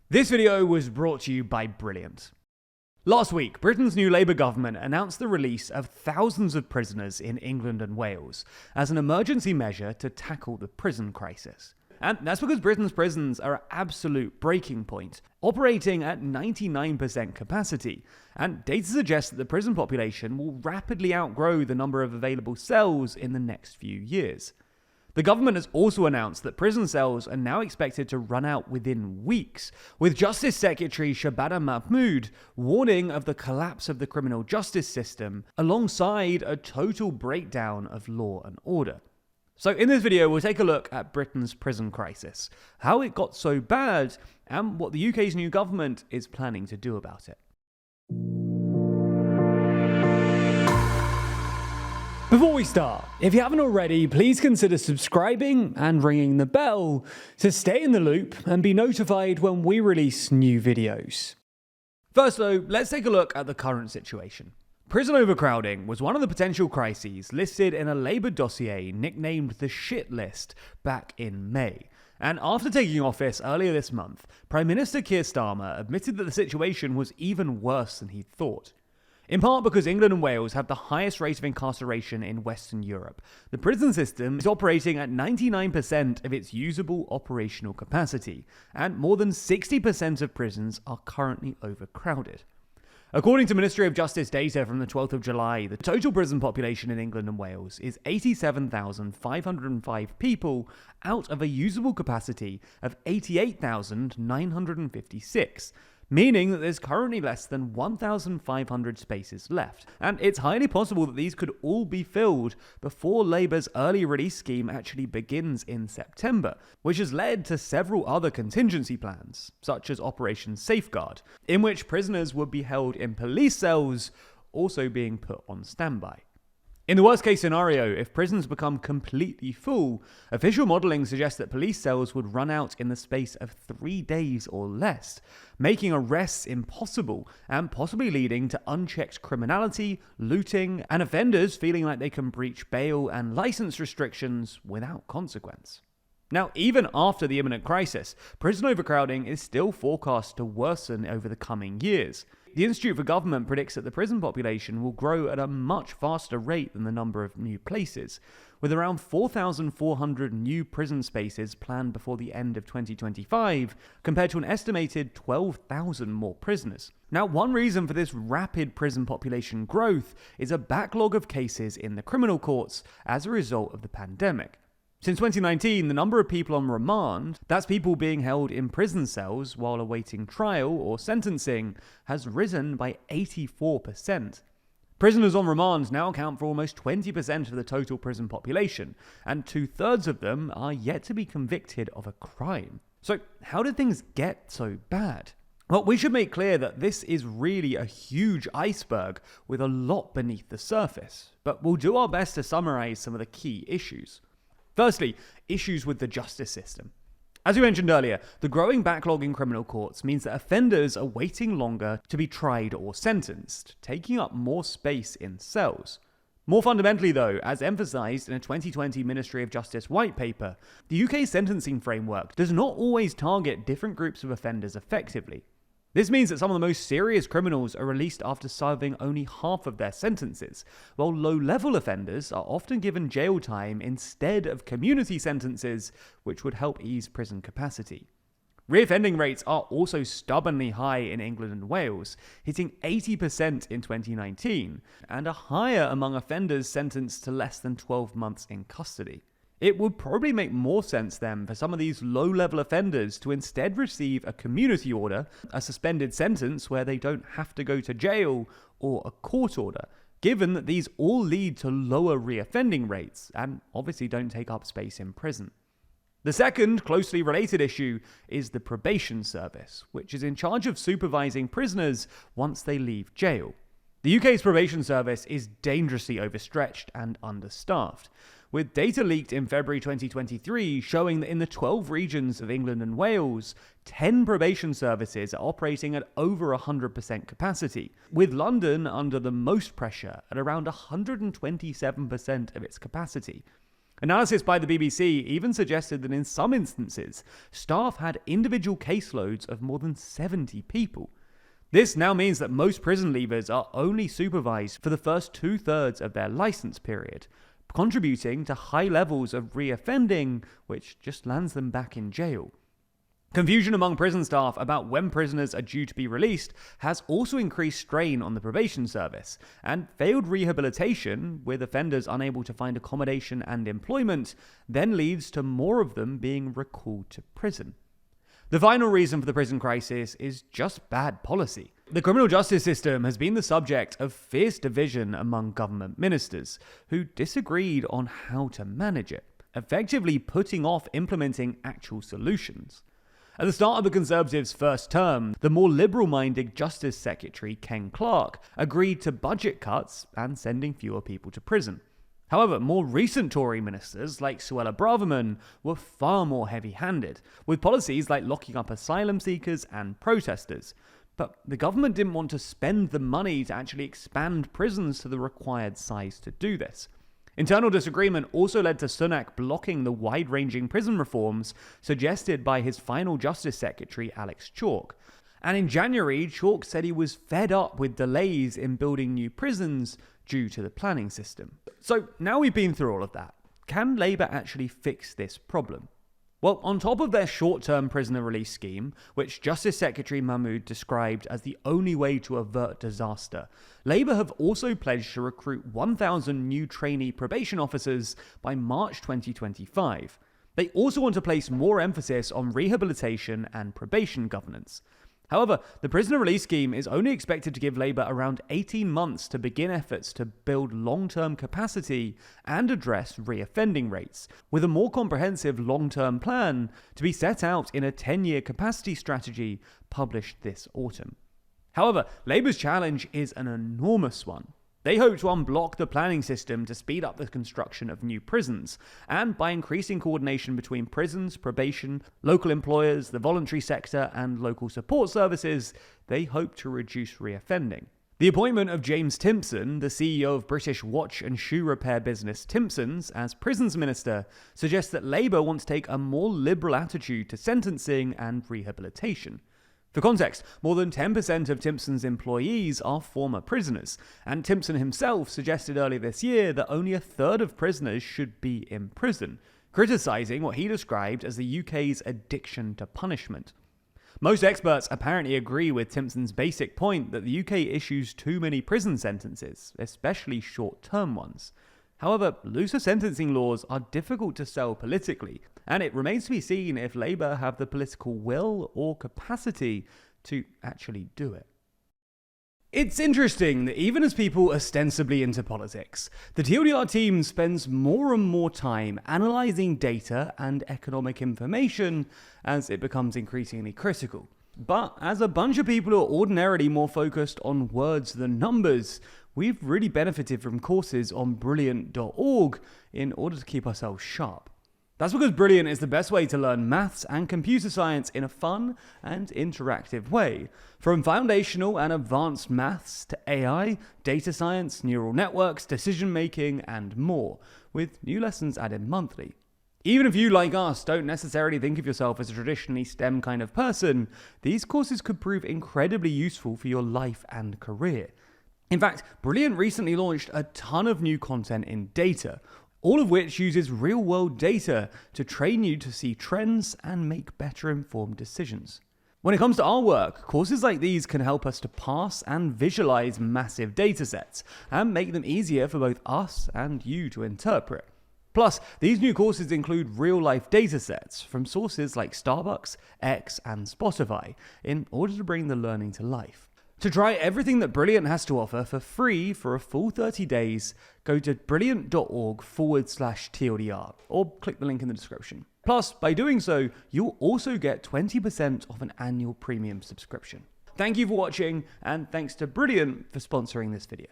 This video was brought to you by Brilliant. Last week, Britain's new Labour government announced the release of thousands of prisoners in England and Wales as an emergency measure to tackle the prison crisis. And that's because Britain's prisons are at absolute breaking point, operating at 99% capacity, and data suggests that the prison population will rapidly outgrow the number of available cells in the next few years. The government has also announced that prison cells are now expected to run out within weeks, with Justice Secretary Shabana Mahmood warning of the collapse of the criminal justice system alongside a total breakdown of law and order. So in this video, we'll take a look at Britain's prison crisis, how it got so bad, and what the UK's new government is planning to do about it. Before we start, if you haven't already, please consider subscribing and ringing the bell to stay in the loop and be notified when we release new videos. First though, let's take a look at the current situation. Prison overcrowding was one of the potential crises listed in a Labour dossier nicknamed the Shit List back in May. And after taking office earlier this month, Prime Minister Keir Starmer admitted that the situation was even worse than he'd thought. In part because England and Wales have the highest rate of incarceration in Western Europe, the prison system is operating at 99% of its usable operational capacity, and more than 60% of prisons are currently overcrowded. According to Ministry of Justice data from the 12th of July, the total prison population in England and Wales is 87,505 people out of a usable capacity of 88,956. Meaning that there's currently less than 1,500 spaces left, and it's highly possible that these could all be filled before Labour's early release scheme actually begins in September, which has led to several other contingency plans, such as Operation Safeguard, in which prisoners would be held in police cells, also being put on standby. In the worst case scenario, if prisons become completely full, official modelling suggests that police cells would run out in the space of 3 days or less, making arrests impossible and possibly leading to unchecked criminality, looting, and offenders feeling like they can breach bail and licence restrictions without consequence. Now, even after the imminent crisis, prison overcrowding is still forecast to worsen over the coming years. The Institute for Government predicts that the prison population will grow at a much faster rate than the number of new places, with around 4,400 new prison spaces planned before the end of 2025, compared to an estimated 12,000 more prisoners. Now, one reason for this rapid prison population growth is a backlog of cases in the criminal courts as a result of the pandemic. Since 2019, the number of people on remand, that's people being held in prison cells while awaiting trial or sentencing, has risen by 84%. Prisoners on remand now account for almost 20% of the total prison population, and 2/3 of them are yet to be convicted of a crime. So how did things get so bad? Well, we should make clear that this is really a huge iceberg with a lot beneath the surface, but we'll do our best to summarize some of the key issues. Firstly, issues with the justice system. As we mentioned earlier, the growing backlog in criminal courts means that offenders are waiting longer to be tried or sentenced, taking up more space in cells. More fundamentally though, as emphasised in a 2020 Ministry of Justice white paper, the UK's sentencing framework does not always target different groups of offenders effectively. This means that some of the most serious criminals are released after serving only half of their sentences, while low-level offenders are often given jail time instead of community sentences, which would help ease prison capacity. Reoffending rates are also stubbornly high in England and Wales, hitting 80% in 2019, and are higher among offenders sentenced to less than 12 months in custody. It would probably make more sense then for some of these low-level offenders to instead receive a community order, a suspended sentence where they don't have to go to jail, or a court order, given that these all lead to lower reoffending rates and obviously don't take up space in prison. The second closely related issue is the probation service, which is in charge of supervising prisoners once they leave jail. The UK's probation service is dangerously overstretched and understaffed, with data leaked in February 2023 showing that in the 12 regions of England and Wales, 10 probation services are operating at over 100% capacity, with London under the most pressure at around 127% of its capacity. Analysis by the BBC even suggested that in some instances, staff had individual caseloads of more than 70 people. This now means that most prison leavers are only supervised for the first 2/3 of their license period, contributing to high levels of reoffending, which just lands them back in jail. Confusion among prison staff about when prisoners are due to be released has also increased strain on the probation service, and failed rehabilitation, with offenders unable to find accommodation and employment, then leads to more of them being recalled to prison. The final reason for the prison crisis is just bad policy. The criminal justice system has been the subject of fierce division among government ministers, who disagreed on how to manage it, effectively putting off implementing actual solutions. At the start of the Conservatives' first term, the more liberal-minded Justice Secretary Ken Clarke agreed to budget cuts and sending fewer people to prison. However, more recent Tory ministers like Suella Braverman were far more heavy-handed, with policies like locking up asylum seekers and protesters. But the government didn't want to spend the money to actually expand prisons to the required size to do this. Internal disagreement also led to Sunak blocking the wide-ranging prison reforms suggested by his final Justice Secretary Alex Chalk. And in January, Chalk said he was fed up with delays in building new prisons due to the planning system. So now we've been through all of that. Can Labour actually fix this problem? Well, on top of their short-term prisoner release scheme, which Justice Secretary Mahmood described as the only way to avert disaster, Labour have also pledged to recruit 1,000 new trainee probation officers by March 2025. They also want to place more emphasis on rehabilitation and probation governance. However, the prisoner release scheme is only expected to give Labour around 18 months to begin efforts to build long-term capacity and address reoffending rates, with a more comprehensive long-term plan to be set out in a 10-year capacity strategy published this autumn. However, Labour's challenge is an enormous one. They hope to unblock the planning system to speed up the construction of new prisons, and by increasing coordination between prisons, probation, local employers, the voluntary sector, and local support services, they hope to reduce reoffending. The appointment of James Timpson, the CEO of British watch and shoe repair business Timpsons, as Prisons Minister suggests that Labour want to take a more liberal attitude to sentencing and rehabilitation. For context, more than 10% of Timpson's employees are former prisoners, and Timpson himself suggested earlier this year that only a third of prisoners should be in prison, criticising what he described as the UK's addiction to punishment. Most experts apparently agree with Timpson's basic point that the UK issues too many prison sentences, especially short-term ones. However, looser sentencing laws are difficult to sell politically, and it remains to be seen if Labour have the political will or capacity to actually do it. It's interesting that even as people ostensibly into politics, the TLDR team spends more and more time analysing data and economic information as it becomes increasingly critical. But as a bunch of people who are ordinarily more focused on words than numbers, we've really benefited from courses on brilliant.org in order to keep ourselves sharp. That's because Brilliant is the best way to learn maths and computer science in a fun and interactive way. From foundational and advanced maths to AI, data science, neural networks, decision making, and more, with new lessons added monthly. Even if you, like us, don't necessarily think of yourself as a traditionally STEM kind of person, these courses could prove incredibly useful for your life and career. In fact, Brilliant recently launched a ton of new content in data, all of which uses real-world data to train you to see trends and make better informed decisions. When it comes to our work, courses like these can help us to parse and visualize massive datasets and make them easier for both us and you to interpret. Plus, these new courses include real-life datasets from sources like Starbucks, X, and Spotify in order to bring the learning to life. To try everything that Brilliant has to offer for free for a full 30 days, go to brilliant.org/TLDR or click the link in the description. Plus, by doing so, you'll also get 20% off an annual premium subscription. Thank you for watching, and thanks to Brilliant for sponsoring this video.